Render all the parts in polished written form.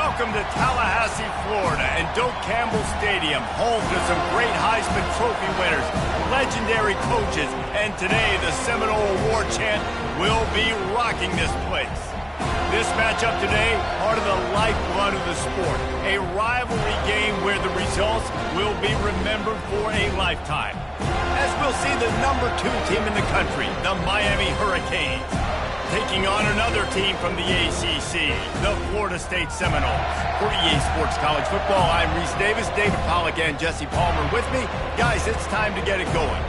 Welcome to Tallahassee, Florida, and Doak Campbell Stadium, home to some great Heisman Trophy winners, legendary coaches, and today the Seminole Award chant will be rocking this place. This matchup today, part of the lifeblood of the sport, a rivalry game where the results will be remembered for a lifetime. As we'll see the number 2 team in the country, the Miami Hurricanes, taking on another team from the ACC, the Florida State Seminoles. For EA Sports College Football, I'm Reese Davis, David Pollack, and Jesse Palmer with me. Guys, it's time to get it going.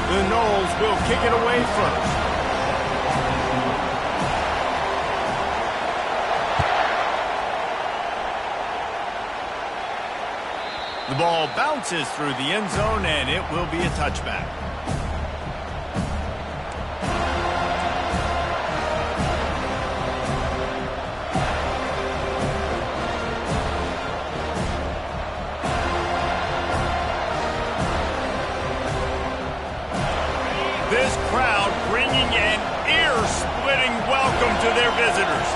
The Noles will kick it away first. The ball bounces through the end zone, and it will be a touchback. This crowd bringing an ear-splitting welcome to their visitors.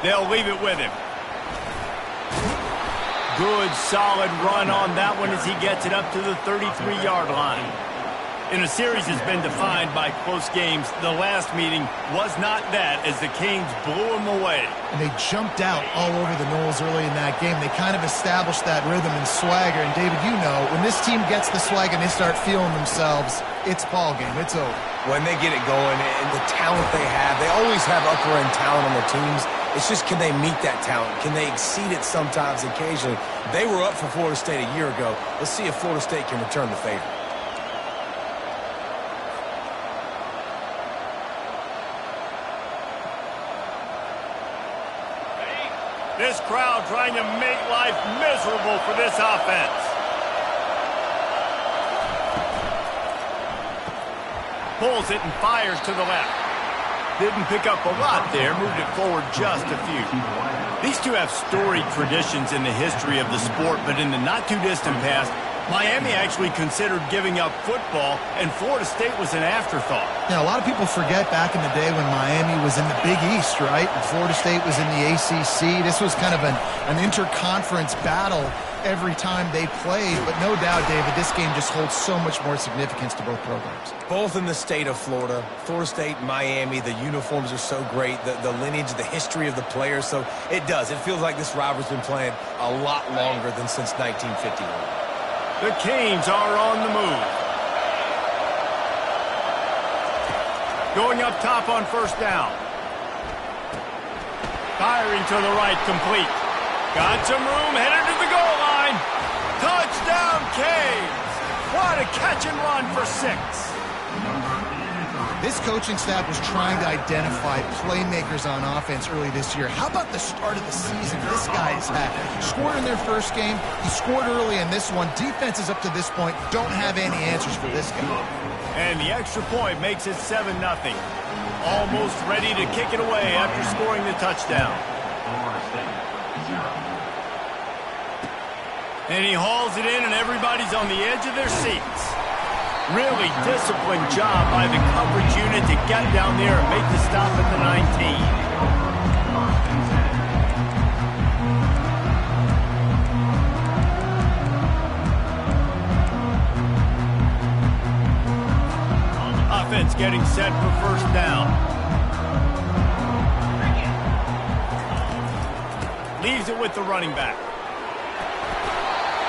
They'll leave it with him. Good, solid run on that one as he gets it up to the 33-yard line. In a series that's been defined by close games, the last meeting was not that as the Canes blew them away. And they jumped out all over the Noles early in that game. They kind of established that rhythm and swagger. And, David, you know, when this team gets the swag and they start feeling themselves, it's ball game. It's over. When they get it going and the talent they have, they always have upper-end talent on their teams. It's just, can they meet that talent? Can they exceed it sometimes, occasionally? They were up for Florida State a year ago. Let's see if Florida State can return the favor. This crowd trying to make life miserable for this offense. Pulls it and fires to the left. Didn't pick up a lot there, moved it forward just a few. These two have storied traditions in the history of the sport, but in the not-too-distant past, Miami actually considered giving up football, and Florida State was an afterthought. Yeah, a lot of people forget back in the day when Miami was in the Big East, right? And Florida State was in the ACC. This was kind of an interconference battle every time they played. But no doubt, David, this game just holds so much more significance to both programs. Both in the state of Florida. Florida State, Miami, the uniforms are so great. The lineage, the history of the players. So it does. It feels like this rivalry's been playing a lot longer than since 1951. The Canes are on the move. Going up top on first down. Firing to the right, complete. Got some room, headed to the goal line. Touchdown, Canes. What a catch and run for 6. This coaching staff was trying to identify playmakers on offense early this year. How about the start of the season this guy's had? Scored in their first game. He scored early in this one. Defenses up to this point don't have any answers for this guy. And the extra point makes it 7-0. Almost ready to kick it away after scoring the touchdown. And he hauls it in, and everybody's on the edge of their seats. Really disciplined job by the coverage unit to get down there and make the stop at the 19. Offense getting set for first down. Leaves it with the running back.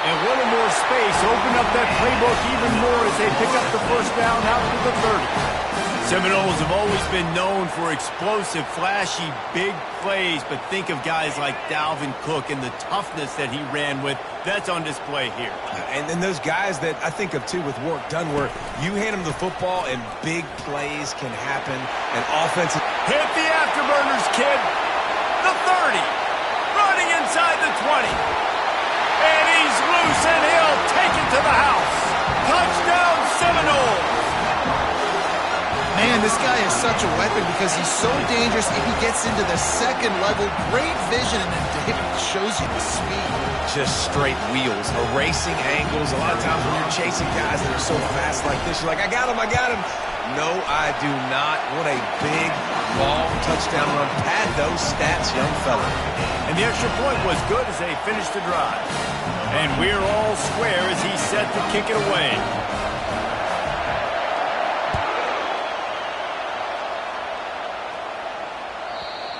And a little more space, open up that playbook even more as they pick up the first down out to the 30. Seminoles have always been known for explosive, flashy, big plays, but think of guys like Dalvin Cook and the toughness that he ran with. That's on display here. And then those guys that I think of, too, with work done, where you hand them the football and big plays can happen. And offensive... Hit the afterburners, kid. The 30. Running inside the 20. And he's loose, and he'll take it to the house. Touchdown, Seminoles. Man, this guy is such a weapon because he's so dangerous if he gets into the second level. Great vision, and then David shows you the speed. Just straight wheels, erasing angles. A lot of times when you're chasing guys that are so fast like this, you're like, I got him, I got him. No, I do not. What a big, long touchdown run. Pad those stats, young fella. And the extra point was good as they finished the drive. And we're all square as he's set to kick it away.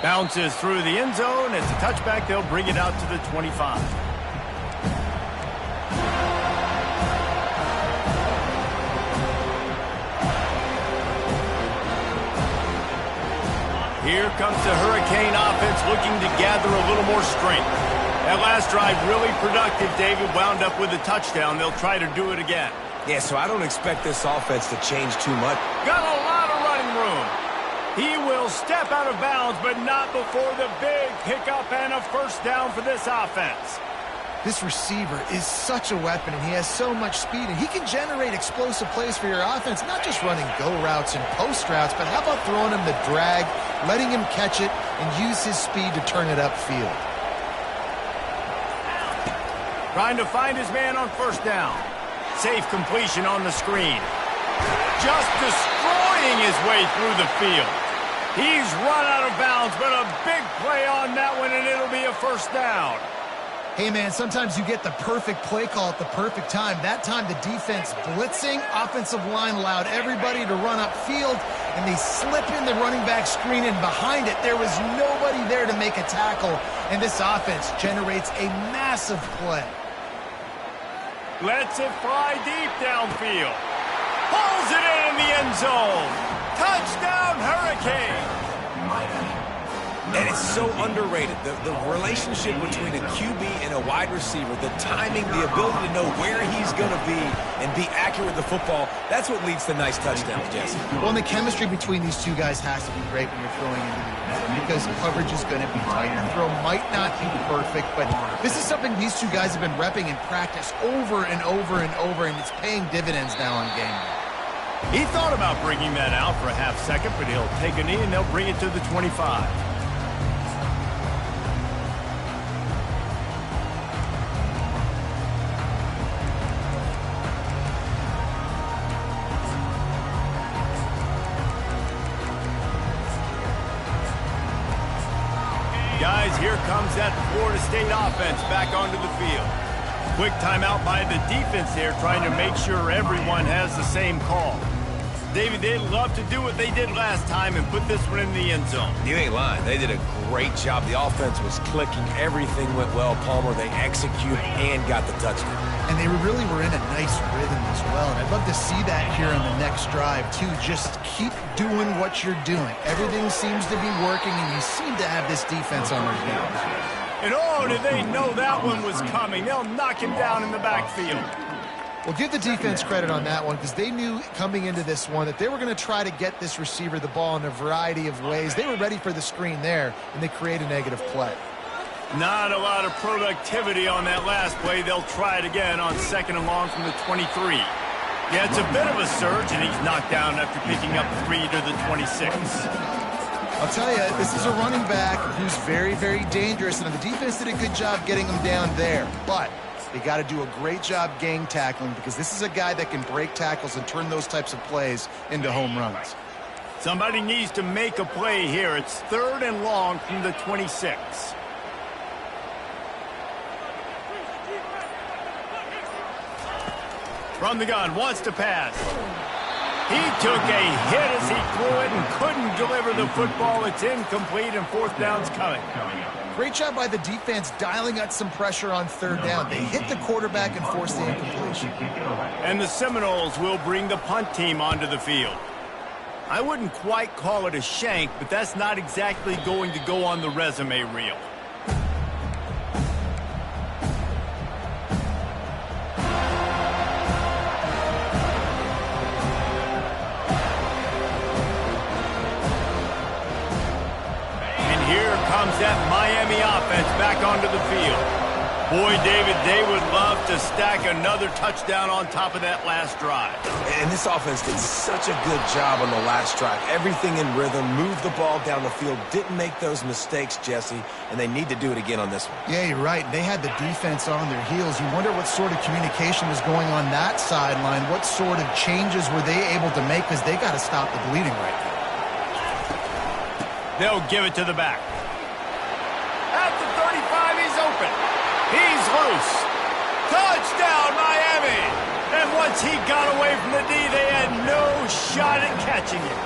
Bounces through the end zone. It's a touchback. They'll bring it out to the 25. Here comes the Hurricane offense looking to gather a little more strength. That last drive really productive. David wound up with a touchdown. They'll try to do it again. Yeah, so I don't expect this offense to change too much. Got a lot of running room. He will step out of bounds, but not before the big pickup and a first down for this offense. This receiver is such a weapon, and he has so much speed, and he can generate explosive plays for your offense, not just running go routes and post routes, but how about throwing him the drag, letting him catch it, and use his speed to turn it upfield. Trying to find his man on first down. Safe completion on the screen. Just destroying his way through the field. He's run out of bounds, but a big play on that one, and it'll be a first down. Hey, man, sometimes you get the perfect play call at the perfect time. That time, the defense blitzing, offensive line allowed everybody to run upfield, and they slip in the running back screen, and behind it, there was nobody there to make a tackle, and this offense generates a massive play. Lets it fly deep downfield. Pulls it in the end zone. Touchdown, Hurricane. And it's so underrated. The relationship between a QB and a wide receiver, the timing, the ability to know where he's going to be and be accurate with the football, that's what leads to nice touchdowns, Jesse. Well, and the chemistry between these two guys has to be great when you're throwing into the end zone because coverage is going to be tight. The throw might not be perfect, but this is something these two guys have been repping in practice over and over and over, and it's paying dividends now on game day. He thought about bringing that out for a half second, but he'll take a knee and they'll bring it to the 25. Guys, here comes that Florida State offense back onto the field. Quick timeout by the defense there, trying to make sure everyone has the same call. David, they'd love to do what they did last time and put this one in the end zone. You ain't lying. They did a great job. The offense was clicking. Everything went well. Palmer, they executed and got the touchdown. And they really were in a nice rhythm as well. And I'd love to see that here on the next drive, too. Just keep doing what you're doing. Everything seems to be working, and you seem to have this defense on their heels. And oh, did they know that one was coming. They'll knock him down in the backfield. Well, give the defense credit on that one because they knew coming into this one that they were going to try to get this receiver the ball in a variety of ways. They were ready for the screen there, and they create a negative play. Not a lot of productivity on that last play. They'll try it again on second and long from the 23. Yeah, it's a bit of a surge, and he's knocked down after picking up 3 to the 26. I'll tell you, this is a running back who's very, very dangerous, and the defense did a good job getting him down there. But they got to do a great job gang tackling because this is a guy that can break tackles and turn those types of plays into home runs. Somebody needs to make a play here. It's third and long from the 26. From the gun, wants to pass. He took a hit as he threw it and couldn't deliver the football. It's incomplete, and fourth down's coming. Great job by the defense dialing out some pressure on third down. They hit the quarterback and forced the incompletion. And the Seminoles will bring the punt team onto the field. I wouldn't quite call it a shank, but that's not exactly going to go on the resume reel. That Miami offense back onto the field. Boy, David, they would love to stack another touchdown on top of that last drive. And this offense did such a good job on the last drive. Everything in rhythm, moved the ball down the field, didn't make those mistakes, Jesse, and they need to do it again on this one. Yeah, you're right. They had the defense on their heels. You wonder what sort of communication was going on that sideline. What sort of changes were they able to make, because they got to stop the bleeding right now. They'll give it to the back. At the 35, he's open. He's loose. Touchdown, Miami. And once he got away from the D, they had no shot at catching it.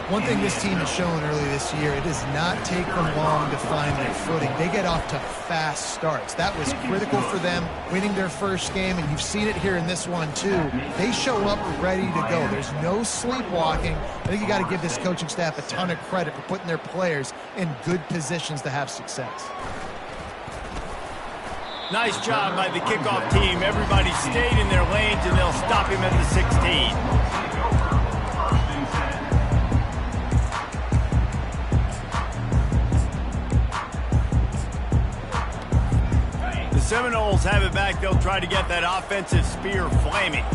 One thing this team has shown early this year, it does not take them long to find their footing. They get off to fast starts. That was critical for them, winning their first game, and you've seen it here in this one too. They show up ready to go. There's no sleepwalking. I think you got to give this coaching staff a ton of credit for putting their players in good positions to have success. Nice job by the kickoff team. Everybody stayed in their lanes, and they'll stop him at the 16. The Seminoles have it back. They'll try to get that offensive spear flaming.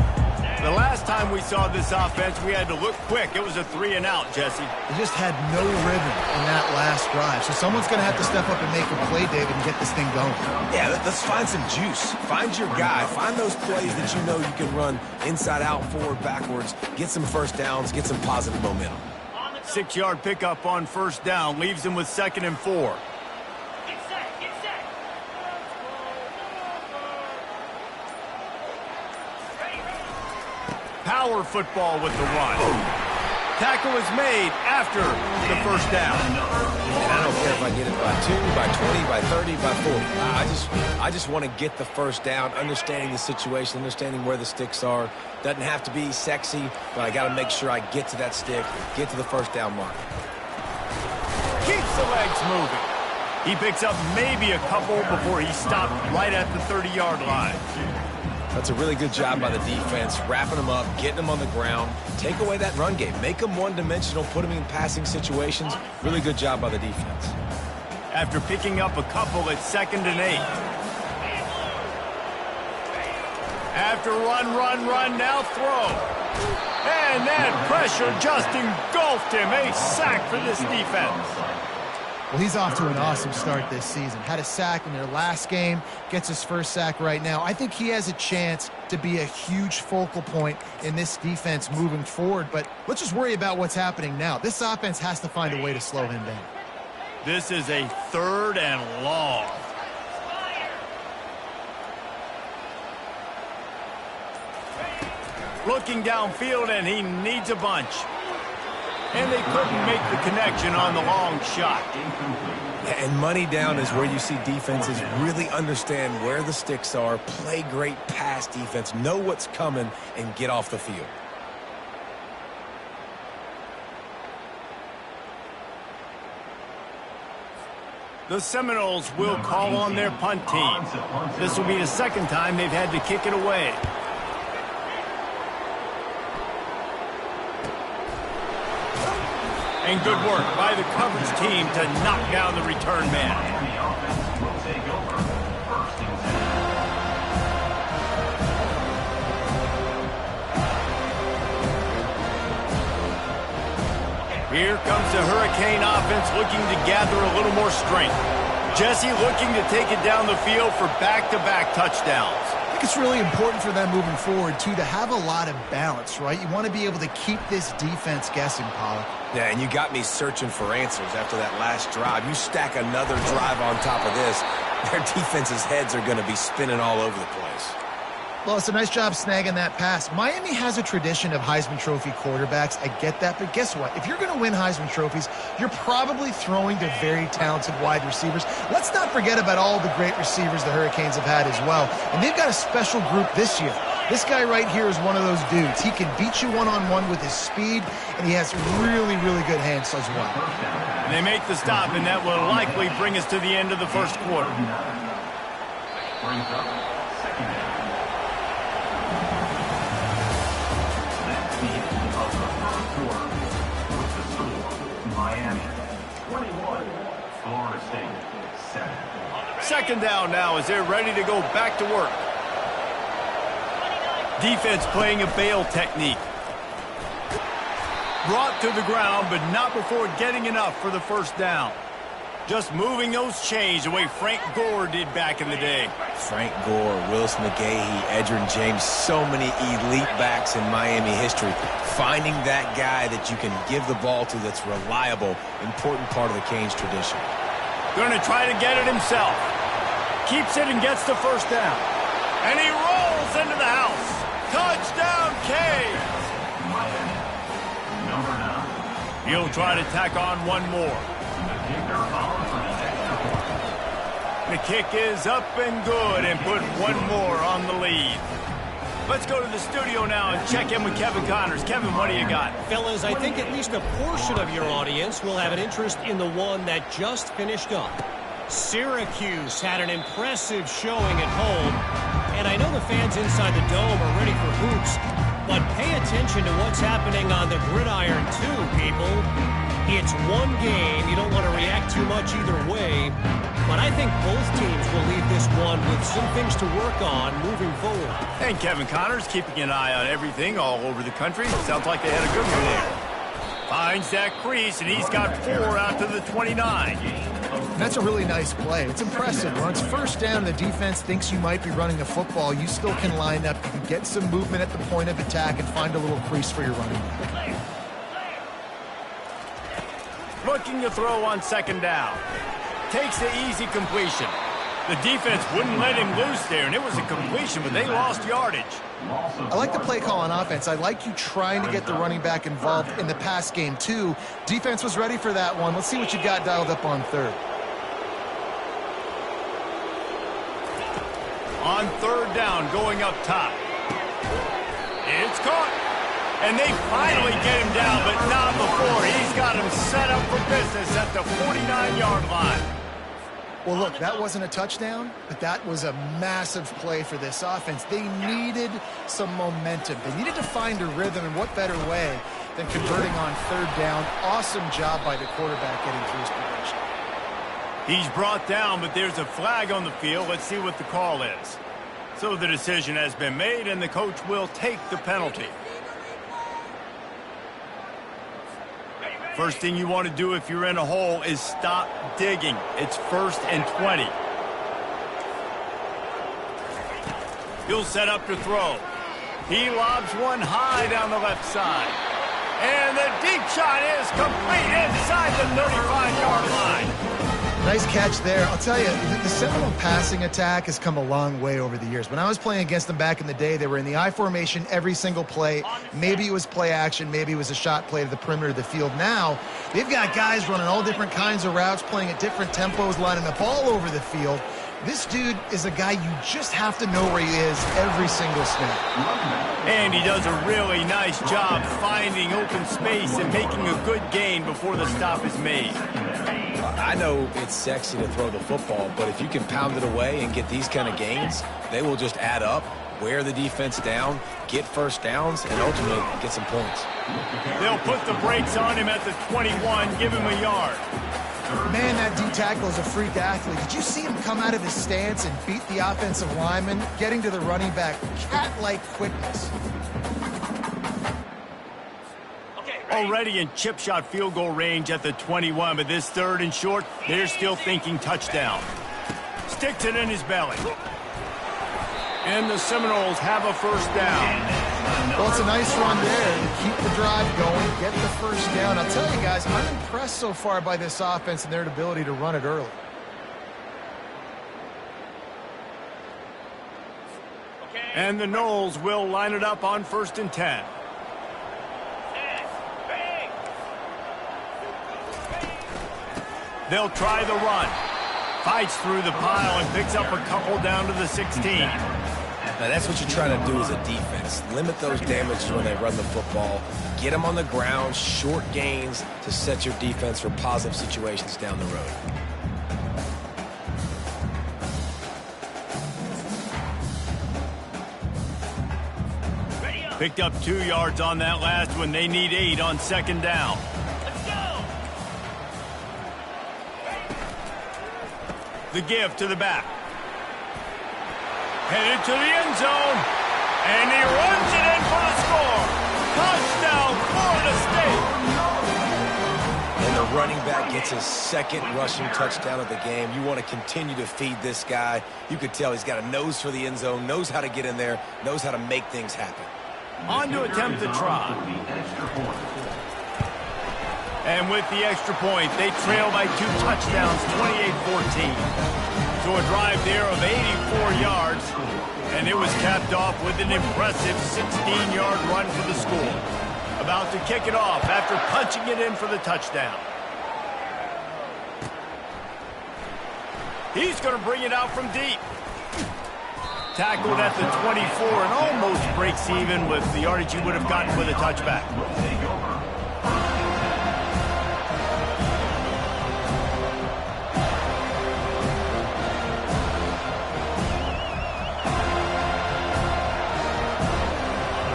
The last time we saw this offense, we had to look quick. It was a 3-and-out, Jesse. They just had no rhythm in that last drive. So someone's going to have to step up and make a play, David, and get this thing going. Yeah, let's find some juice. Find your guy. Find those plays that you know you can run inside out, forward, backwards. Get some first downs. Get some positive momentum. 6-yard pickup on first down. Leaves him with 2nd and 4. Power football with the run. Tackle is made after the first down. And I don't care if I get it by 2, by 20, by 30, by 40. I just want to get the first down, understanding the situation, understanding where the sticks are. Doesn't have to be sexy, but I got to make sure I get to that stick, get to the first down mark. Keeps the legs moving. He picks up maybe a couple before he stopped right at the 30-yard line. That's a really good job by the defense, wrapping them up, getting them on the ground. Take away that run game. Make them one-dimensional, put them in passing situations. Really good job by the defense. After picking up a couple at 2nd and 8. After run, now throw. And that pressure just engulfed him. A sack for this defense. Well, he's off to an awesome start this season. Had a sack in their last game, gets his first sack right now. I think he has a chance to be a huge focal point in this defense moving forward, but let's just worry about what's happening now. This offense has to find a way to slow him down. This is a 3rd and long. Looking downfield, and he needs a bunch. And they couldn't make the connection on the long shot. And money down is where you see defenses really understand where the sticks are, play great pass defense, know what's coming, and get off the field. The Seminoles will call on their punt team. This will be the 2nd time they've had to kick it away. And good work by the coverage team to knock down the return man. Here comes the Hurricane offense looking to gather a little more strength. Jesse looking to take it down the field for back-to-back touchdowns. I think it's really important for them moving forward, too, to have a lot of balance, right? You want to be able to keep this defense guessing, Pollock. Yeah, and you got me searching for answers after that last drive. You stack another drive on top of this, their defense's heads are going to be spinning all over the place. Well, it's a nice job snagging that pass. Miami has a tradition of Heisman Trophy quarterbacks. I get that, but guess what? If you're going to win Heisman Trophies, you're probably throwing to very talented wide receivers. Let's not forget about all the great receivers the Hurricanes have had as well. And they've got a special group this year. This guy right here is one of those dudes. He can beat you one-on-one with his speed, and he has really, really good hands as well. And they make the stop, and that will likely bring us to the end of the first quarter. Second down now as they're ready to go back to work. Defense playing a bail technique. Brought to the ground, but not before getting enough for the first down. Just moving those chains the way Frank Gore did back in the day. Frank Gore, Willis McGahee, Edgerrin James, so many elite backs in Miami history. Finding that guy that you can give the ball to that's reliable, important part of the Canes tradition. Going to try to get it himself. Keeps it and gets the first down. And he rolls into the house. Touchdown, Canes! He'll try to tack on one more. The kick is up and good and put one more on the lead. Let's go to the studio now and check in with Kevin Connors. Kevin, what do you got? Fellas, I think at least a portion of your audience will have an interest in the one that just finished up. Syracuse had an impressive showing at home, and I know the fans inside the Dome are ready for hoops, but pay attention to what's happening on the gridiron too, people. It's one game. You don't want to react too much either way, but I think both teams will leave this one with some things to work on moving forward. And Kevin Connors keeping an eye on everything all over the country. Sounds like they had a good one there. Finds that crease, and he's got 4 out to the 29. That's a really nice play. It's impressive. When it's first down, the defense thinks you might be running a football. You still can line up. You can get some movement at the point of attack and find a little crease for your running back. Looking to throw on second down. Takes the easy completion. The defense wouldn't let him loose there, and it was a completion, but they lost yardage. I like the play call on offense. I like you trying to get the running back involved in the pass game, too. Defense was ready for that one. Let's see what you got dialed up on third. On third down, going up top. It's caught. And they finally get him down, but not before. He's got him set up for business at the 49-yard line. Well, look, that wasn't a touchdown, but that was a massive play for this offense. They needed some momentum. They needed to find a rhythm, and what better way than converting on third down. Awesome job by the quarterback getting through his progression. He's brought down, but there's a flag on the field. Let's see what the call is. So the decision has been made, and the coach will take the penalty. First thing you want to do if you're in a hole is stop digging. It's 1st and 20. He'll set up to throw. He lobs one high down the left side. And the deep shot is complete inside the 35-yard line. Nice catch there. I'll tell you, the Seminole passing attack has come a long way over the years. When I was playing against them back in the day, they were in the I formation every single play. Maybe it was play action. Maybe it was a shot play to the perimeter of the field. Now, they've got guys running all different kinds of routes, playing at different tempos, lining up all over the field. This dude is a guy you just have to know where he is every single snap. And he does a really nice job finding open space and making a good gain before the stop is made. I know it's sexy to throw the football, but if you can pound it away and get these kind of gains, they will just add up, wear the defense down, get first downs, and ultimately get some points. They'll put the brakes on him at the 21, give him a yard. Man, that D-tackle is a freak athlete. Did you see him come out of his stance and beat the offensive lineman, getting to the running back? Cat-like quickness. Already in chip shot field goal range at the 21, but this 3rd and short, they're still thinking touchdown. Sticks it in his belly. And the Seminoles have a first down. Well, it's a nice run there to keep the drive going, get the first down. I'll tell you guys, I'm impressed so far by this offense and their ability to run it early. And the Noles will line it up on 1st and 10. They'll try the run. Fights through the pile and picks up a couple down to the 16. Now, that's what you're trying to do as a defense. Limit those damages when they run the football. Get them on the ground, short gains to set your defense for positive situations down the road. Picked up 2 yards on that last one. They need 8 on second down. The give to the back. Headed to the end zone. And he runs it in for the score. Touchdown, Florida State. And the running back gets his second rushing touchdown of the game. You want to continue to feed this guy. You could tell he's got a nose for the end zone, knows how to get in there, knows how to make things happen. On to attempt the try. And with the extra point, they trail by 2 touchdowns, 28-14. So a drive there of 84 yards, and it was capped off with an impressive 16-yard run for the score. About to kick it off after punching it in for the touchdown. He's going to bring it out from deep. Tackled at the 24 and almost breaks even with the yardage he would have gotten with a touchback.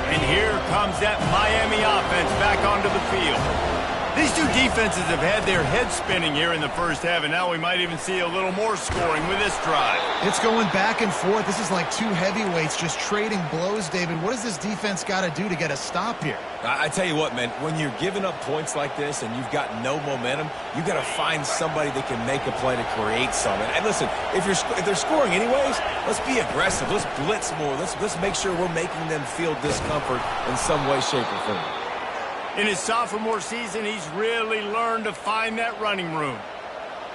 And here comes that Miami offense back onto the field. These two defenses have had their heads spinning here in the first half, and now we might even see a little more scoring with this drive. It's going back and forth. This is like two heavyweights just trading blows, David. What does this defense got to do to get a stop here? I tell you what, man, when you're giving up points like this and you've got no momentum, you got to find somebody that can make a play to create something. And listen, if they're scoring anyways, let's be aggressive. Let's blitz more. Let's make sure we're making them feel discomfort in some way, shape, or form. In his sophomore season, he's really learned to find that running room.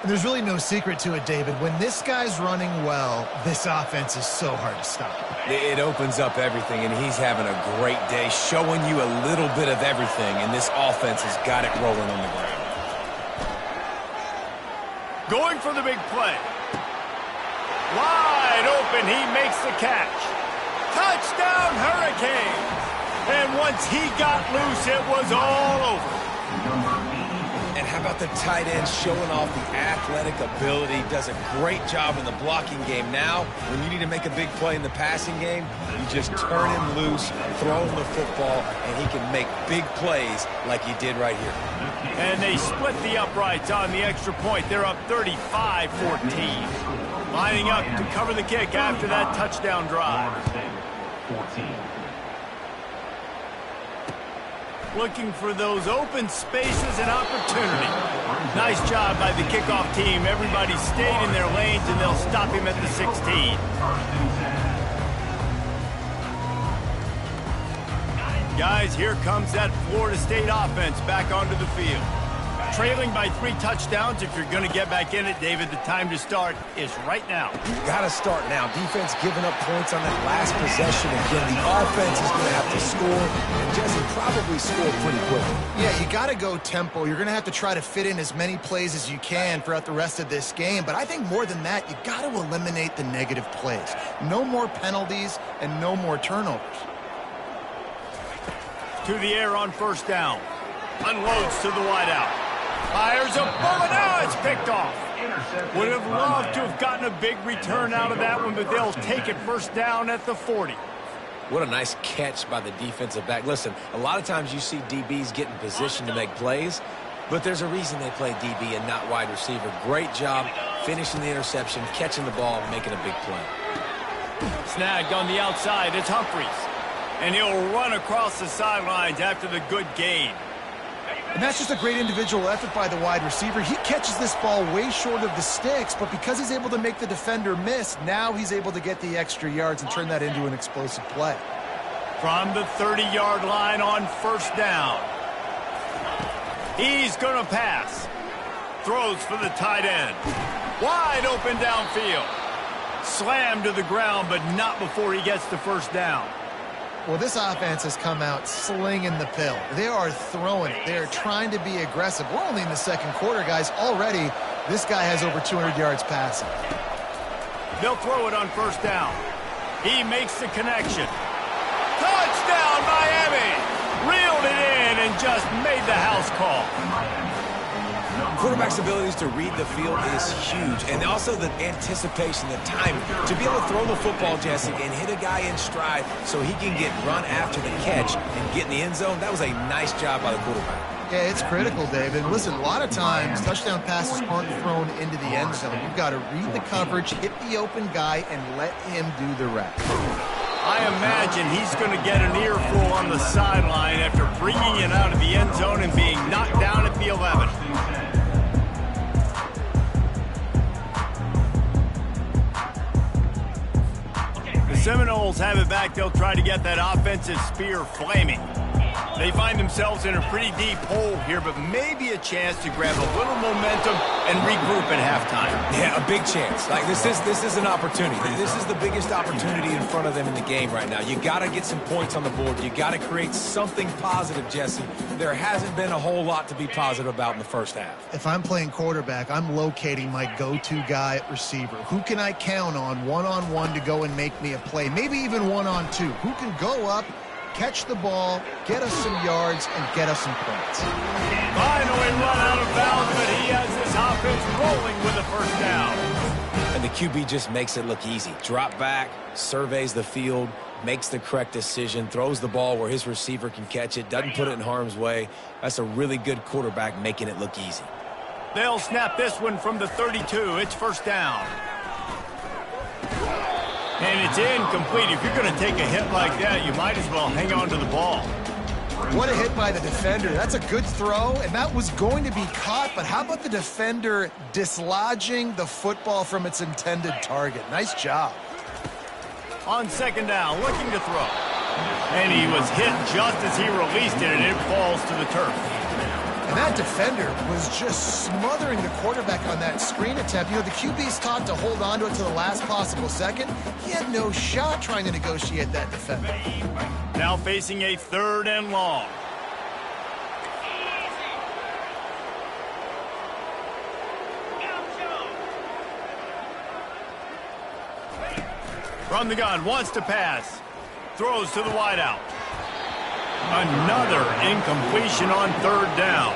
And there's really no secret to it, David. When this guy's running well, this offense is so hard to stop. It opens up everything, and he's having a great day, showing you a little bit of everything, and this offense has got it rolling on the ground. Going for the big play. Wide open, he makes the catch. Touchdown, Hurricanes! And once he got loose, it was all over. And how about the tight end showing off the athletic ability? Does a great job in the blocking game. Now, when you need to make a big play in the passing game, you just turn him loose, throw him the football, and he can make big plays like he did right here. And they split the uprights on the extra point. They're up 35-14. Lining up to cover the kick after that touchdown drive. Looking for those open spaces and opportunity. Nice job by the kickoff team. Everybody stayed in their lanes, and they'll stop him at the 16. Guys, here comes that Florida State offense back onto the field. Trailing by 3 touchdowns. If you're going to get back in it, David, the time to start is right now. You've got to start now. Defense giving up points on that last possession. Again, the offense is going to have to score, and Jesse probably score pretty quickly. Yeah, you got to go tempo. You're going to have to try to fit in as many plays as you can throughout the rest of this game. But I think more than that, you got to eliminate the negative plays. No more penalties and no more turnovers. To the air on first down. Unloads to the wideout. Fires a bullet. Now it's picked off. Would have loved to have gotten a big return out of that one, but they'll take it first down at the 40. What a nice catch by the defensive back. Listen, a lot of times you see DBs get in position to make plays, but there's a reason they play DB and not wide receiver. Great job finishing the interception, catching the ball, and making a big play. Snagged on the outside. It's Humphries. And he'll run across the sidelines after the good gain. And that's just a great individual effort by the wide receiver. He catches this ball way short of the sticks, but because he's able to make the defender miss, now he's able to get the extra yards and turn that into an explosive play. From the 30-yard line on first down. He's going to pass. Throws for the tight end. Wide open downfield. Slammed to the ground, but not before he gets the first down. Well, this offense has come out slinging the pill. They are throwing it. They are trying to be aggressive. We're only in the second quarter, guys. Already, this guy has over 200 yards passing. They'll throw it on first down. He makes the connection. Touchdown, Miami! Reeled it in and just made the house call. Quarterback's abilities to read the field is huge, and also the anticipation, the timing. To be able to throw the football, Jesse, and hit a guy in stride so he can get run after the catch and get in the end zone, that was a nice job by the quarterback. Yeah, it's critical, David. Listen, a lot of times touchdown passes aren't thrown into the end zone. You've got to read the coverage, hit the open guy, and let him do the rest. I imagine he's going to get an earful on the sideline after bringing it out of the end zone and being knocked down at the 11. The Seminoles have it back. They'll try to get that offensive spear flaming. They find themselves in a pretty deep hole here, but maybe a chance to grab a little momentum and regroup at halftime. Yeah, a big chance. Like this is an opportunity. This is the biggest opportunity in front of them in the game right now. You got to get some points on the board. You got to create something positive, Jesse. There hasn't been a whole lot to be positive about in the first half. If I'm playing quarterback, I'm locating my go-to guy at receiver. Who can I count on one-on-one to go and make me a play? Maybe even one-on-two. Who can go up, catch the ball, get us some yards, and get us some points. Finally run out of bounds, but he has this offense rolling with a first down. And the QB just makes it look easy. Drop back, surveys the field, makes the correct decision, throws the ball where his receiver can catch it, doesn't put it in harm's way. That's a really good quarterback making it look easy. They'll snap this one from the 32. It's first down. And it's incomplete. If you're going to take a hit like that, you might as well hang on to the ball. What a hit by the defender. That's a good throw, and that was going to be caught, but how about the defender dislodging the football from its intended target? Nice job. On second down, looking to throw. And he was hit just as he released it, and it falls to the turf. And that defender was just smothering the quarterback on that screen attempt. You know, the QB's taught to hold on to it to the last possible second. He had no shot trying to negotiate that defender. Now facing a third and long. From the gun, wants to pass. Throws to the wideout. Another incompletion on third down.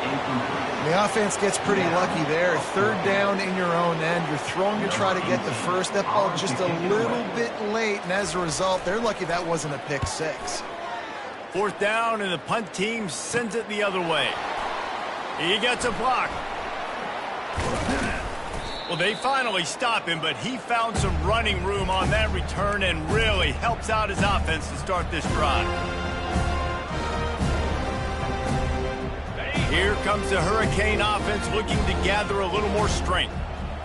The offense gets pretty lucky there. Third down in your own end. You're throwing to try to get the first. That ball just a little bit late, and as a result, they're lucky that wasn't a pick six. Fourth down, and the punt team sends it the other way. He gets a block. Well, they finally stop him, but he found some running room on that return and really helps out his offense to start this drive. Here comes the Hurricane offense looking to gather a little more strength.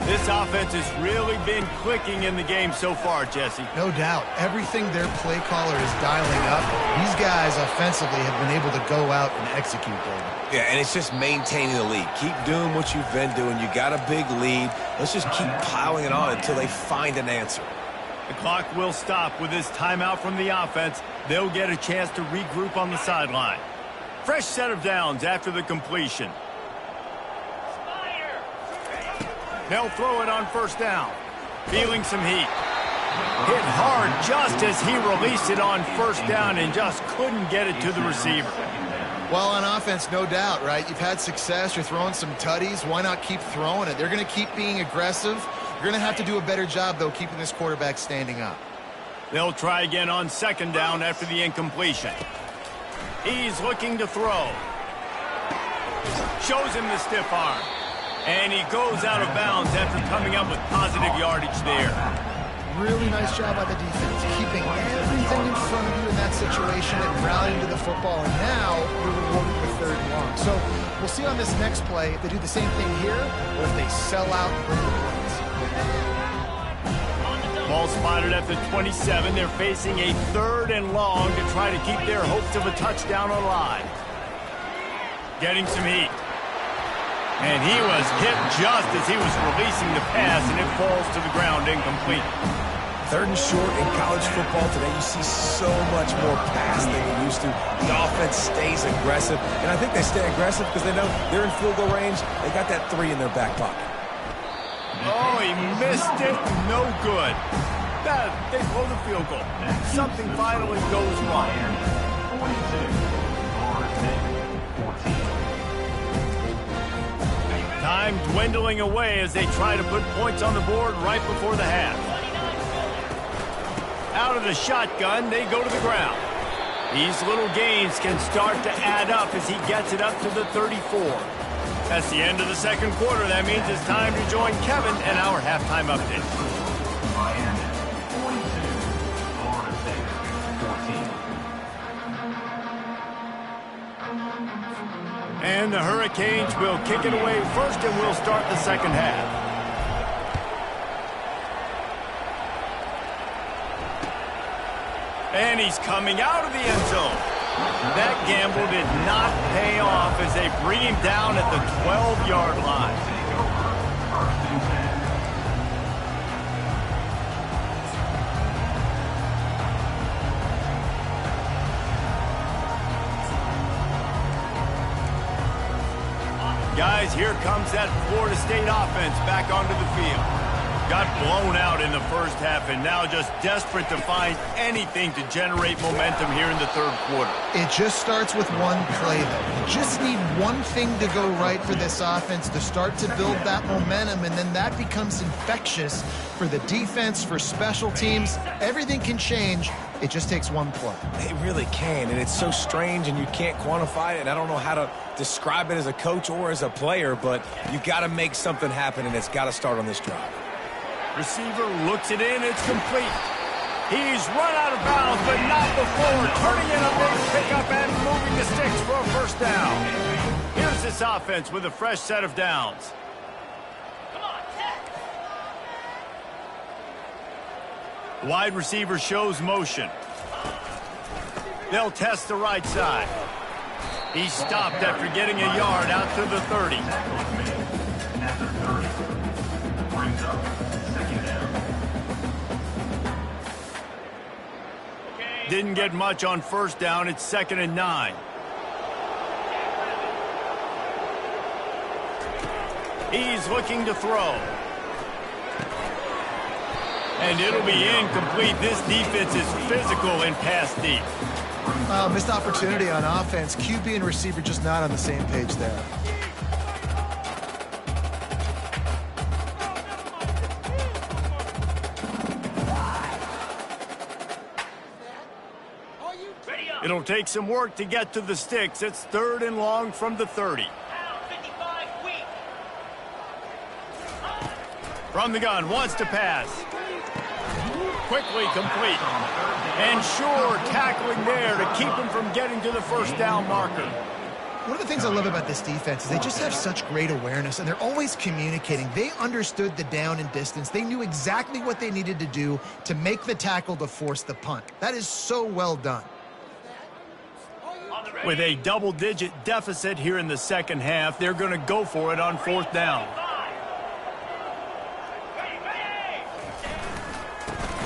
This offense has really been clicking in the game so far, Jesse. No doubt. Everything their play caller is dialing up, these guys offensively have been able to go out and execute, David. Yeah, and it's just maintaining the lead. Keep doing what you've been doing. You got a big lead. Let's just keep piling it on until they find an answer. The clock will stop with this timeout from the offense. They'll get a chance to regroup on the sideline. Fresh set of downs after the completion. They'll throw it on first down. Feeling some heat. Hit hard just as he released it on first down and just couldn't get it to the receiver. Well, on offense, no doubt, right? You've had success. You're throwing some tutties. Why not keep throwing it? They're going to keep being aggressive. You're going to have to do a better job, though, keeping this quarterback standing up. They'll try again on second down after the incompletion. He's looking to throw. Shows him the stiff arm. And he goes out of bounds after coming up with positive yardage there. Really nice job by the defense, keeping everything in front of you in that situation and rallying to the football. And now you're rewarded with third and long. So we'll see on this next play if they do the same thing here or if they sell out and bring the points. Ball spotted at the 27. They're facing a third and long to try to keep their hopes of a touchdown alive. Getting some heat. And he was hit just as he was releasing the pass, and it falls to the ground incomplete. Third and short in college football today, you see so much more pass than you used to. The offense stays aggressive, and I think they stay aggressive because they know they're in field goal range. They got that 3 in their back pocket. Oh, he missed it. No good. They blow the field goal. Something finally goes wrong. Time dwindling away as they try to put points on the board right before the half. Out of the shotgun, they go to the ground. These little gains can start to add up as he gets it up to the 34. That's the end of the second quarter. That means it's time to join Kevin and our halftime update. And the Hurricanes will kick it away first, and we'll start the second half. And he's coming out of the end zone. That gamble did not pay off as they bring him down at the 12-yard line. Guys, here comes that Florida State offense back onto the field. Got blown out in the first half and now just desperate to find anything to generate momentum here in the third quarter. It just starts with one play, though. You just need one thing to go right for this offense to start to build that momentum, and then that becomes infectious for the defense, for special teams. Everything can change. It just takes one play. It really can, and it's so strange, and you can't quantify it, and I don't know how to describe it as a coach or as a player, but you got to make something happen, and it's got to start on this drive. Receiver looks it in. It's complete. He's run out of bounds, but not before turning in a big pickup and moving the sticks for a first down. Here's this offense with a fresh set of downs. Wide receiver shows motion. They'll test the right side. He stopped after getting a yard out to the 30. Didn't get much on first down. It's 2nd and 9. He's looking to throw. And it'll be incomplete. This defense is physical and pass deep. Missed opportunity on offense. QB and receiver just not on the same page there. It'll take some work to get to the sticks. It's 3rd and long from the 30. From the gun, wants to pass. Quickly complete. And sure, tackling there to keep him from getting to the first down marker. One of the things I love about this defense is they just have such great awareness, and they're always communicating. They understood the down and distance. They knew exactly what they needed to do to make the tackle to force the punt. That is so well done. With a double-digit deficit here in the second half, they're going to go for it on 4th down.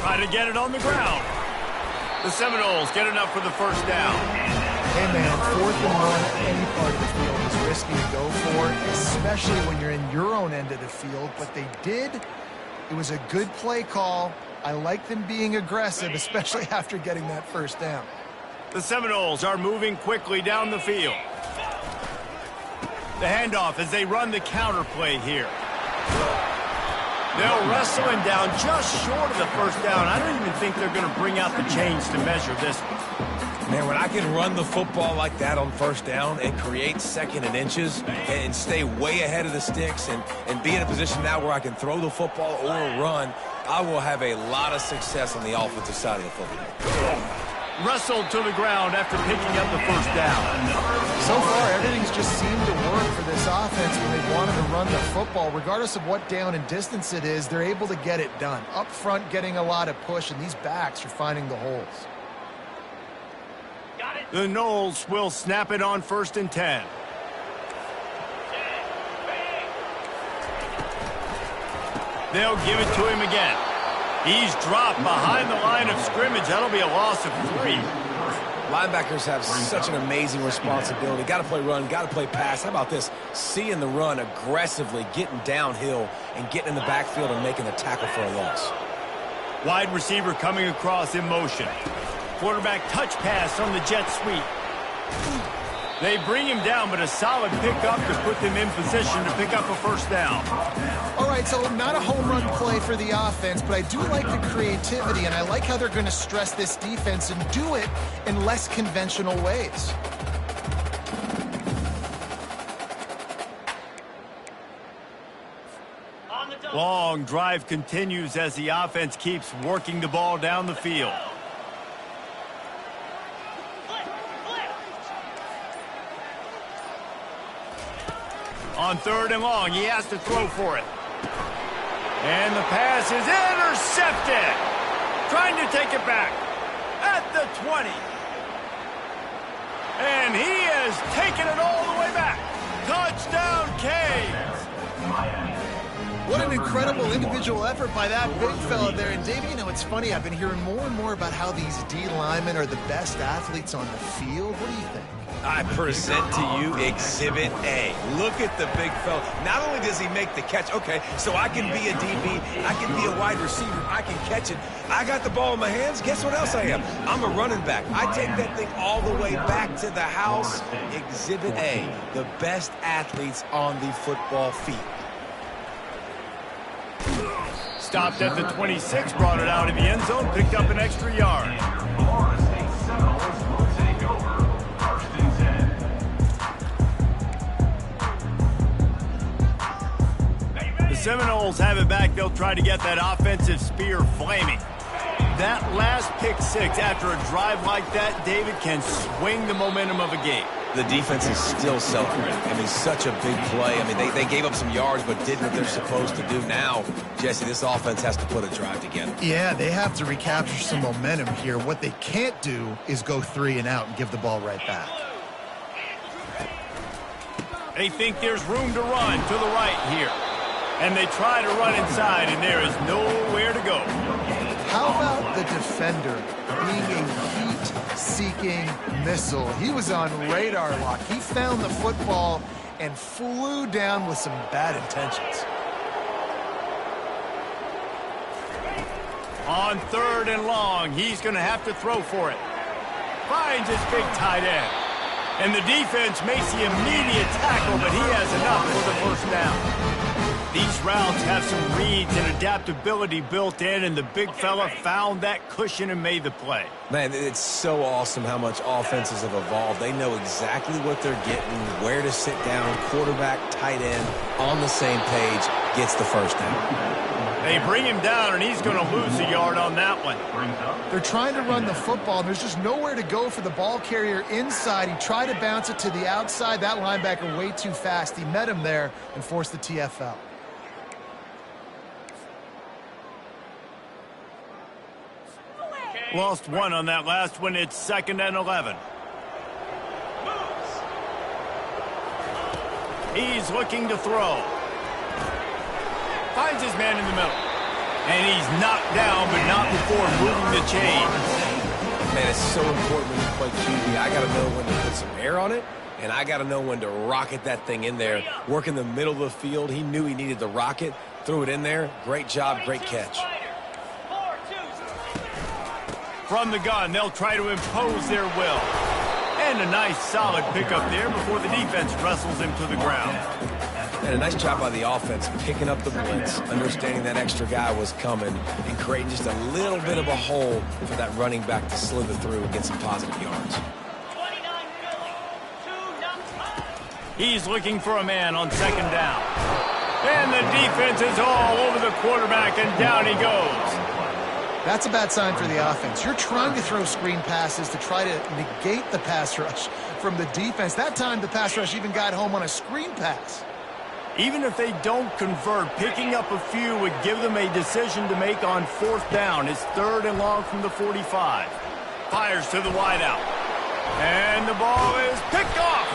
Try to get it on the ground. The Seminoles get enough for the first down. Hey, man, 4th and 1, any part of the field is risky to go for, especially when you're in your own end of the field. But they did. It was a good play call. I like them being aggressive, especially after getting that first down. The Seminoles are moving quickly down the field. The handoff as they run the counter play here. They'll wrestle him down just short of the first down. I don't even think they're going to bring out the chains to measure this one. Man, when I can run the football like that on first down and create 2nd and inches and stay way ahead of the sticks and be in a position now where I can throw the football or run, I will have a lot of success on the offensive side of the football. Wrestled to the ground after picking up the first down. So far, everything's just seemed to work for this offense when they've wanted to run the football. Regardless of what down and distance it is, they're able to get it done. Up front, getting a lot of push, and these backs are finding the holes. The Noles will snap it on 1st and 10. They'll give it to him again. He's dropped behind the line of scrimmage. That'll be a loss of 3. Linebackers have such an amazing responsibility. Got to play run, got to play pass. How about this? Seeing the run aggressively, getting downhill, and getting in the backfield and making the tackle for a loss. Wide receiver coming across in motion. Quarterback touch pass on the jet sweep. They bring him down, but a solid pickup to put them in position to pick up a first down. All right, so not a home run play for the offense, but I do like the creativity, and I like how they're going to stress this defense and do it in less conventional ways. Long drive continues as the offense keeps working the ball down the field. On 3rd and long, he has to throw for it. And the pass is intercepted. Trying to take it back at the 20. And he has taken it all the way back. Touchdown, Canes. What an incredible individual effort by that big fella there. And, Davey, you know, it's funny. I've been hearing more and more about how these D linemen are the best athletes on the field. What do you think? I present to you Exhibit A. Look at the big fella. Not only does he make the catch, okay, so I can be a DB, I can be a wide receiver, I can catch it. I got the ball in my hands. Guess what else I am? I'm a running back. I take that thing all the way back to the house. Exhibit A, the best athletes on the football field. Stopped at the 26, brought it out of the end zone, picked up an extra yard. The Seminoles have it back. They'll try to get that offensive spear flaming. That last pick six after a drive like that, David, can swing the momentum of a game. The defense is still self-correct. I mean, such a big play. I mean, they gave up some yards but did what they're supposed to do. Now, Jesse, this offense has to put a drive together. Yeah, they have to recapture some momentum here. What they can't do is go 3 and out and give the ball right back. They think there's room to run to the right here. And they try to run inside, and there is nowhere to go. How about the defender being a heat-seeking missile? He was on radar lock. He found the football and flew down with some bad intentions. On 3rd and long, he's going to have to throw for it. Finds his big tight end. And the defense makes the immediate tackle, but he has enough for the first down. These routes have some reads and adaptability built in, and the big fella found that cushion and made the play. Man, it's so awesome how much offenses have evolved. They know exactly what they're getting, where to sit down, quarterback, tight end, on the same page, gets the first down. They bring him down, and he's going to lose a yard on that one. They're trying to run the football, and there's just nowhere to go for the ball carrier inside. He tried to bounce it to the outside. That linebacker way too fast. He met him there and forced the TFL. Lost one on that last one. It's 2nd and 11. He's looking to throw. Finds his man in the middle. And he's knocked down, but not before moving the chains. Man, it's so important when you play QB. I got to know when to put some air on it, and I got to know when to rocket that thing in there. Work in the middle of the field. He knew he needed the rocket. Threw it in there. Great job, great catch. From the gun, they'll try to impose their will. And a nice solid pickup there before the defense wrestles him to the ground. And a nice job by the offense picking up the blitz, understanding that extra guy was coming, and creating just a little bit of a hole for that running back to slither through and get some positive yards. He's looking for a man on 2nd down. And the defense is all over the quarterback, and down he goes. That's a bad sign for the offense. You're trying to throw screen passes to try to negate the pass rush from the defense. That time, the pass rush even got home on a screen pass. Even if they don't convert, picking up a few would give them a decision to make on 4th down. It's 3rd and long from the 45. Fires to the wideout. And the ball is picked off.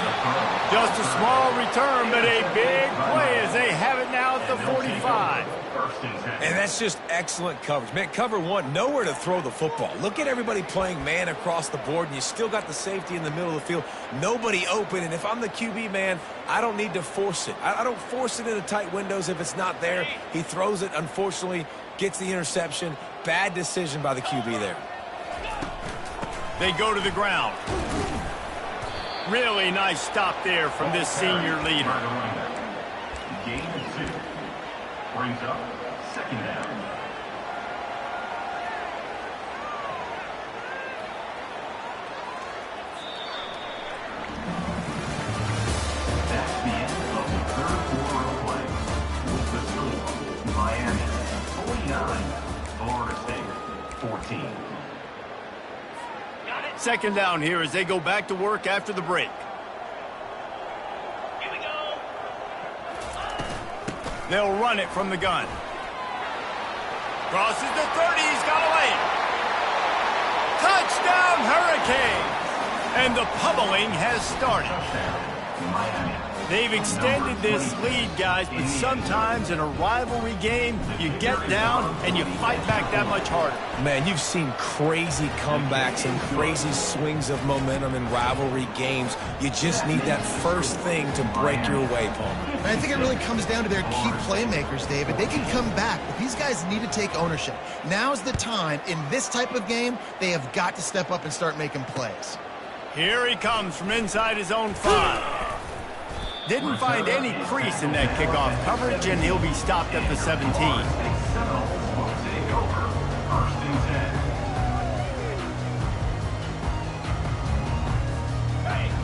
Just a small return, but a big play as they have it now at the 45. And that's just excellent coverage. Man, cover one, nowhere to throw the football. Look at everybody playing man across the board, and you still got the safety in the middle of the field. Nobody open, and if I'm the QB, man, I don't need to force it. I don't force it into tight windows if it's not there. He throws it, unfortunately, gets the interception. Bad decision by the QB there. They go to the ground. Really nice stop there from this senior leader. Game 2 brings up second down. That's the end of the third quarter of play. With the score, Miami 49, Florida State 14. Second down here as they go back to work after the break. Here we go. They'll run it from the gun. Crosses the 30, he's got away. Touchdown Hurricanes! And the pummeling has started. Touchdown, Miami. They've extended this lead, guys, but sometimes in a rivalry game, you get down and you fight back that much harder. Man, you've seen crazy comebacks and crazy swings of momentum in rivalry games. You just need that first thing to break your way, Paul. And I think it really comes down to their key playmakers, David. They can come back, but these guys need to take ownership. Now's the time. In this type of game, they have got to step up and start making plays. Here he comes from inside his own 5. Didn't find any crease in that kickoff coverage, and he'll be stopped at the 17.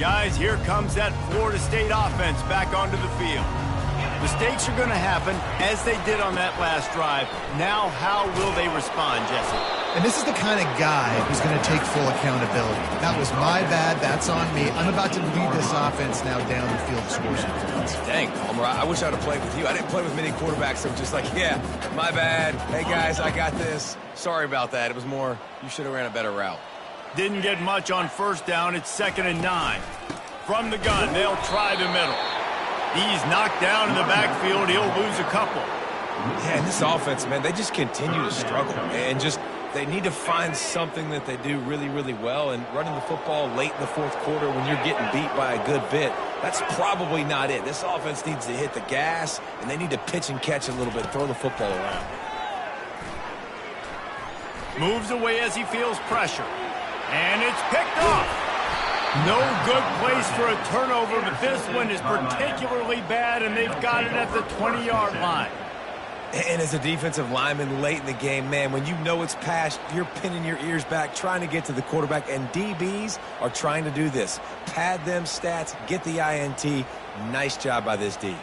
Guys, here comes that Florida State offense back onto the field. Mistakes are going to happen, as they did on that last drive. Now, how will they respond, Jesse? And this is the kind of guy who's going to take full accountability. That was my bad. That's on me. I'm about to lead this offense now down the field to score some points. Dang, Palmer, I wish I'd have played with you. I didn't play with many quarterbacks that were just like, yeah, my bad. Hey, guys, I got this. Sorry about that. It was more, you should have ran a better route. Didn't get much on first down. It's 2nd and 9. From the gun, they'll try the middle. He's knocked down in the backfield. He'll lose a couple. Yeah, and this offense, man, they just continue to struggle. And just, they need to find something that they do really, really well. And running the football late in the fourth quarter when you're getting beat by a good bit, that's probably not it. This offense needs to hit the gas, and they need to pitch and catch a little bit, throw the football around. Moves away as he feels pressure. And it's picked off. No good place for a turnover, but this one is particularly bad, and they've got it at the 20-yard line. And as a defensive lineman late in the game, man, when you know it's past, you're pinning your ears back, trying to get to the quarterback, and DBs are trying to do this. Pad them stats, get the INT. Nice job by this D.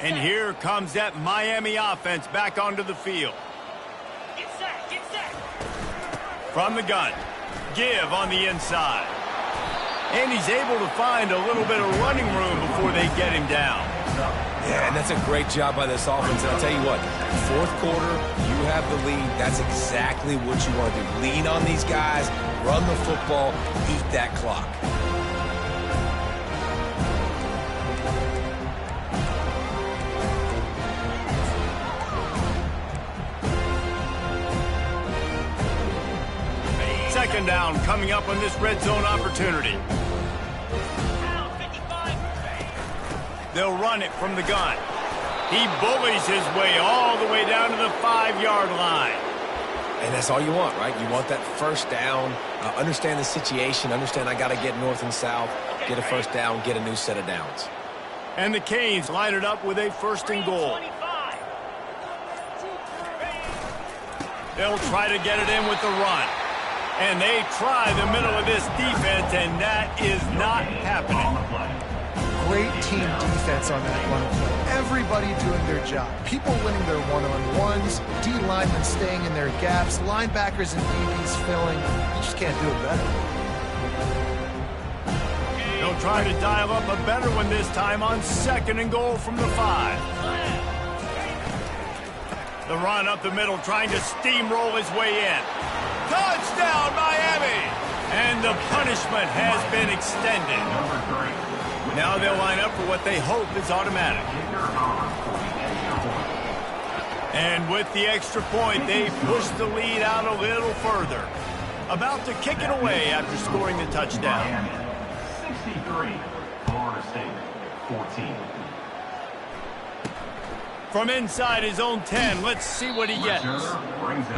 And here comes that Miami offense back onto the field. Get set, get set. From the gun, give on the inside. And he's able to find a little bit of running room before they get him down. Yeah, and that's a great job by this offense. And I'll tell you what, fourth quarter, you have the lead. That's exactly what you want to do. Lean on these guys, run the football, eat that clock. Second down coming up on this red zone opportunity. They'll run it from the gun. He bullies his way all the way down to the 5-yard line. And that's all you want, right? You want that first down, understand the situation, understand I got to get north and south, get a first down, get a new set of downs. And the Canes line it up with a 1st and goal. They'll try to get it in with the run. And they try the middle of this defense, and that is not happening. Great team defense on that run play. Everybody doing their job. People winning their one-on-ones, D linemen staying in their gaps, linebackers and DBs filling. You just can't do it better. They'll try to dial up a better one this time on 2nd and goal from the 5. The run up the middle, trying to steamroll his way in. Touchdown, Miami! And the punishment has been extended. Now they'll line up for what they hope is automatic. And with the extra point, they push the lead out a little further. About to kick it away after scoring the touchdown. 63, Florida State, 14. From inside his own 10, let's see what he gets.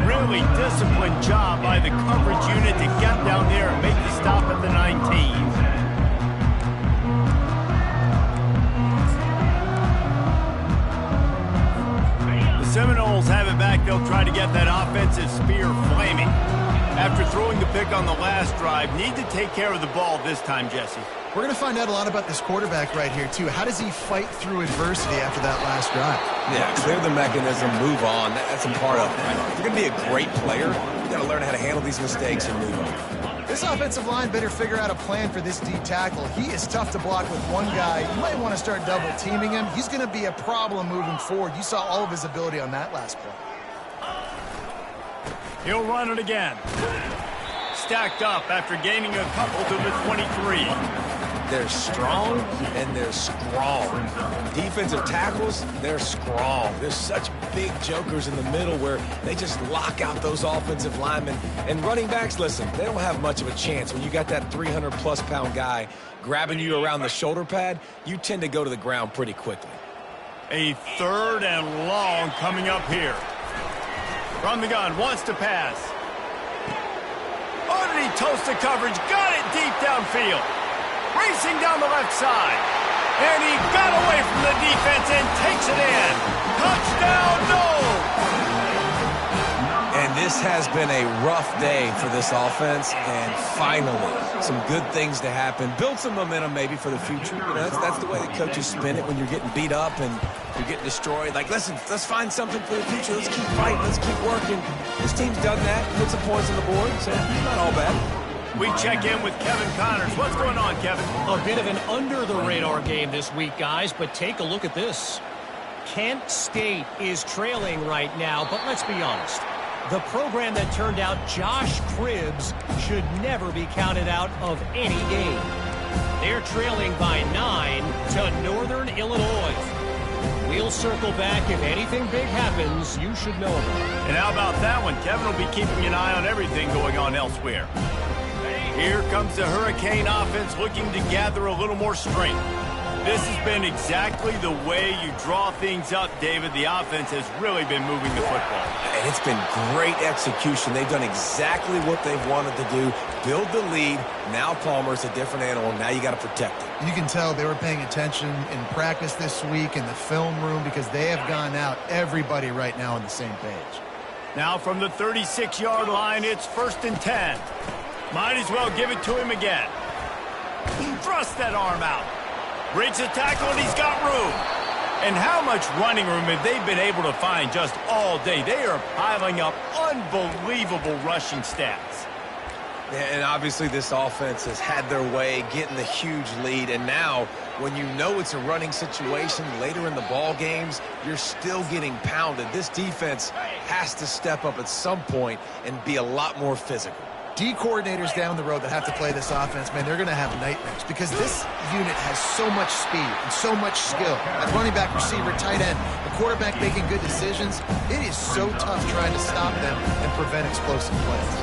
Really disciplined job by the coverage unit to get down there and make the stop at the 19. they'll try to get that offensive spear flaming. After throwing the pick on the last drive, need to take care of the ball this time, Jesse. We're going to find out a lot about this quarterback right here, too. How does he fight through adversity after that last drive? Yeah, clear the mechanism, move on. That's a part of it. If you're going to be a great player, you got to learn how to handle these mistakes and move on. This offensive line better figure out a plan for this D tackle. He is tough to block with one guy. You might want to start double teaming him. He's going to be a problem moving forward. You saw all of his ability on that last play. He'll run it again. Stacked up after gaining a couple to the 23. They're strong and they're strong. Defensive tackles, they're strong. There's such big jokers in the middle where they just lock out those offensive linemen. And running backs, listen, they don't have much of a chance. When you got that 300-plus pound guy grabbing you around the shoulder pad, you tend to go to the ground pretty quickly. A 3rd and long coming up here. From the gun, wants to pass. Oh, did he toast the coverage? Got it deep downfield. Racing down the left side. And he got away from the defense and takes it in. Touchdown, no! And this has been a rough day for this offense, and finally, some good things to happen. Build some momentum maybe for the future. You know, that's the way the coaches spin it when you're getting beat up and you're getting destroyed. Like, listen, let's find something for the future. Let's keep fighting. Let's keep working. This team's done that, put some points on the board, so it's not all bad. We check in with Kevin Connors. What's going on, Kevin? A bit of an under-the-radar game this week, guys, but take a look at this. Kent State is trailing right now, but let's be honest. The program that turned out Josh Cribbs should never be counted out of any game. They're trailing by 9 to Northern Illinois. We'll circle back. If anything big happens, you should know about it. And how about that one? Kevin will be keeping an eye on everything going on elsewhere. Here comes the Hurricane offense looking to gather a little more strength. This has been exactly the way you draw things up, David. The offense has really been moving the football. And it's been great execution. They've done exactly what they've wanted to do. Build the lead. Now Palmer's a different animal. Now you got to protect it. You can tell they were paying attention in practice this week in the film room because they have gone out, everybody right now on the same page. Now from the 36-yard line, it's 1st and 10. Might as well give it to him again. Thrust that arm out. Breaks the tackle, and he's got room. And how much running room have they been able to find just all day? They are piling up unbelievable rushing stats. And obviously this offense has had their way, getting the huge lead. And now, when you know it's a running situation later in the ball games, you're still getting pounded. This defense has to step up at some point and be a lot more physical. D coordinators down the road that have to play this offense, man, they're going to have nightmares because this unit has so much speed and so much skill. At running back, receiver, tight end, the quarterback making good decisions. It is so tough trying to stop them and prevent explosive plays.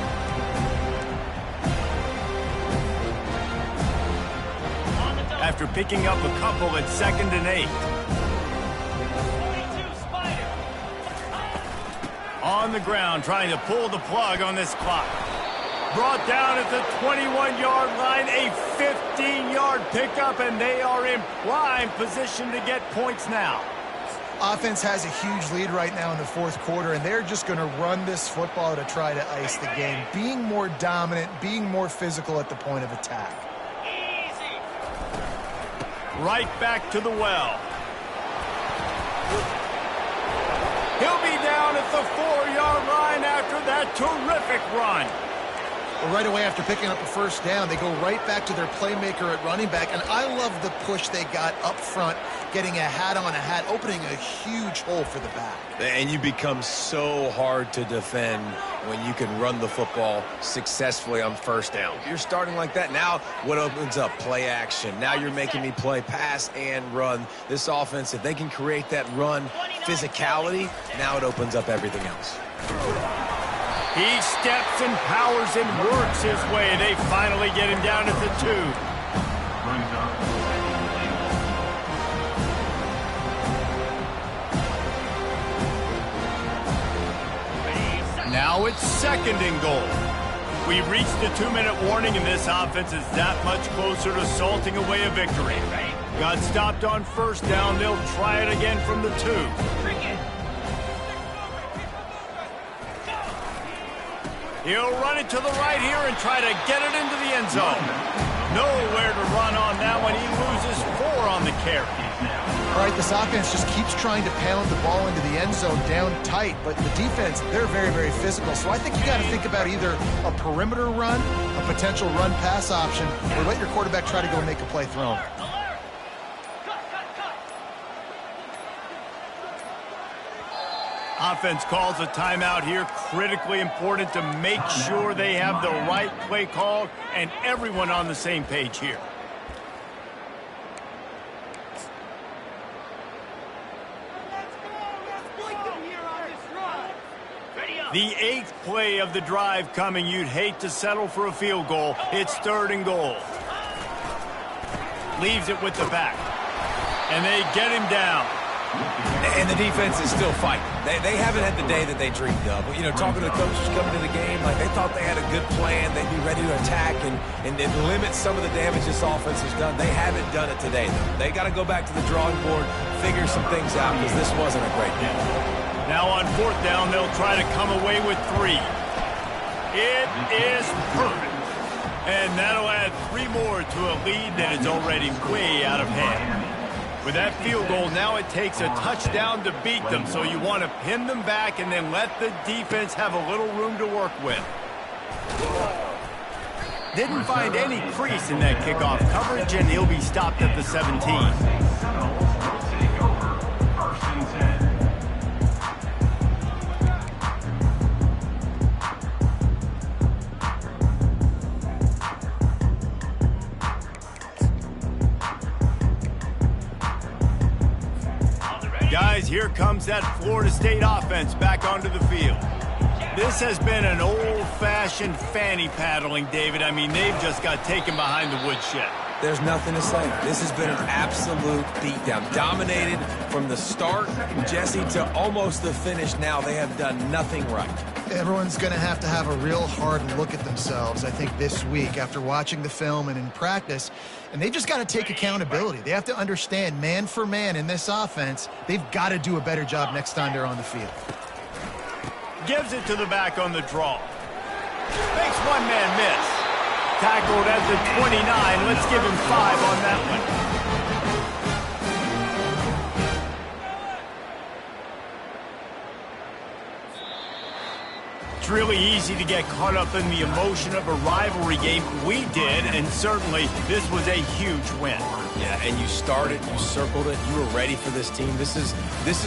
After picking up a couple at 2nd and 8. On the ground, trying to pull the plug on this clock. Brought down at the 21-yard line, a 15-yard pickup, and they are in prime position to get points now. Offense has a huge lead right now in the 4th quarter, and they're just going to run this football to try to ice the game, being more dominant, being more physical at the point of attack. Right back to the well. He'll be down at the 4-yard line after that terrific run. Well, right away after picking up a 1st down, they go right back to their playmaker at running back, and I love the push they got up front, getting a hat on a hat, opening a huge hole for the back. And you become so hard to defend when you can run the football successfully on 1st down. You're starting like that. Now what opens up? Play action. Now you're making me play pass and run. This offense, if they can create that run physicality, now it opens up everything else. He steps and powers and works his way. They finally get him down at the 2. Now it's 2nd and goal. We've reached the 2-minute warning, and this offense is that much closer to salting away a victory. Got stopped on 1st down. They'll try it again from the 2. He'll run it to the right here and try to get it into the end zone. Nowhere to run on that one. He loses 4 on the carry. All right, this offense just keeps trying to pound the ball into the end zone down tight, but the defense, they're very, very physical. So I think you got to think about either a perimeter run, a potential run-pass option, or let your quarterback try to go make a play thrown. Offense calls a timeout here. Critically important to make sure they have the right play called and everyone on the same page here. The 8th play of the drive coming. You'd hate to settle for a field goal. It's 3rd and goal. Leaves it with the back. And they get him down. And the defense is still fighting. They haven't had the day that they dreamed of. You know, talking to the coaches coming to the game, like they thought they had a good plan. They'd be ready to attack and limit some of the damage this offense has done. They haven't done it today, though. They got to go back to the drawing board, figure some things out, because this wasn't a great game. Now on 4th down, they'll try to come away with 3. It is perfect. And that'll add 3 more to a lead that is already way out of hand. With that field goal, now it takes a touchdown to beat them, so you want to pin them back and then let the defense have a little room to work with. Didn't find any crease in that kickoff coverage, and he'll be stopped at the 17. Guys, here comes that Florida State offense back onto the field. This has been an old-fashioned fanny paddling, David. I mean, they've just got taken behind the woodshed. There's nothing to say. This has been an absolute beatdown. Dominated from the start, Jesse, to almost the finish now. They have done nothing right. Everyone's going to have a real hard look at themselves, I think, this week after watching the film and in practice. And they've just got to take accountability. They have to understand, man for man in this offense, they've got to do a better job next time they're on the field. Gives it to the back on the draw. Makes one man miss. Tackled at the 29. Let's give him 5 on that one. It's really easy to get caught up in the emotion of a rivalry game. We did, and certainly this was a huge win. Yeah, and you started, you circled it, you were ready for this team. This is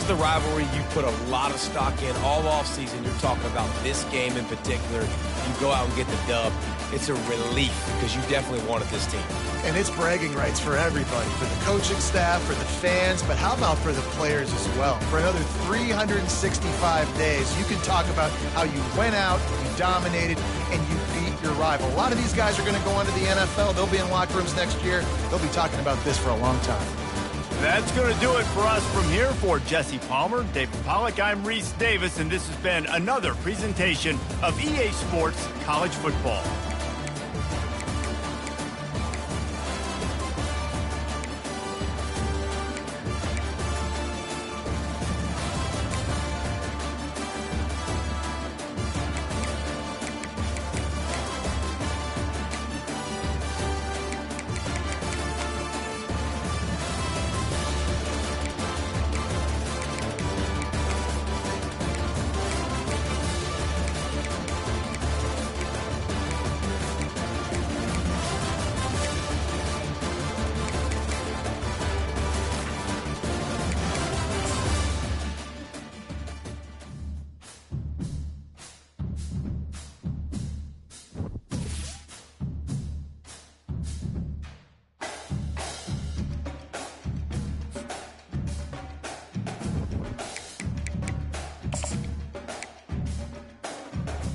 the rivalry you put a lot of stock in all offseason. You're talking about this game in particular. You go out and get the dub. It's a relief because you definitely wanted this team. And it's bragging rights for everybody, for the coaching staff, for the fans, but how about for the players as well? For another 365 days, you can talk about how you went out, you dominated, and you beat your rival. A lot of these guys are going to go on to the NFL. They'll be in locker rooms next year. They'll be talking about this for a long time. That's going to do it for us from here. For Jesse Palmer, David Pollack, I'm Reese Davis, and this has been another presentation of EA Sports College Football.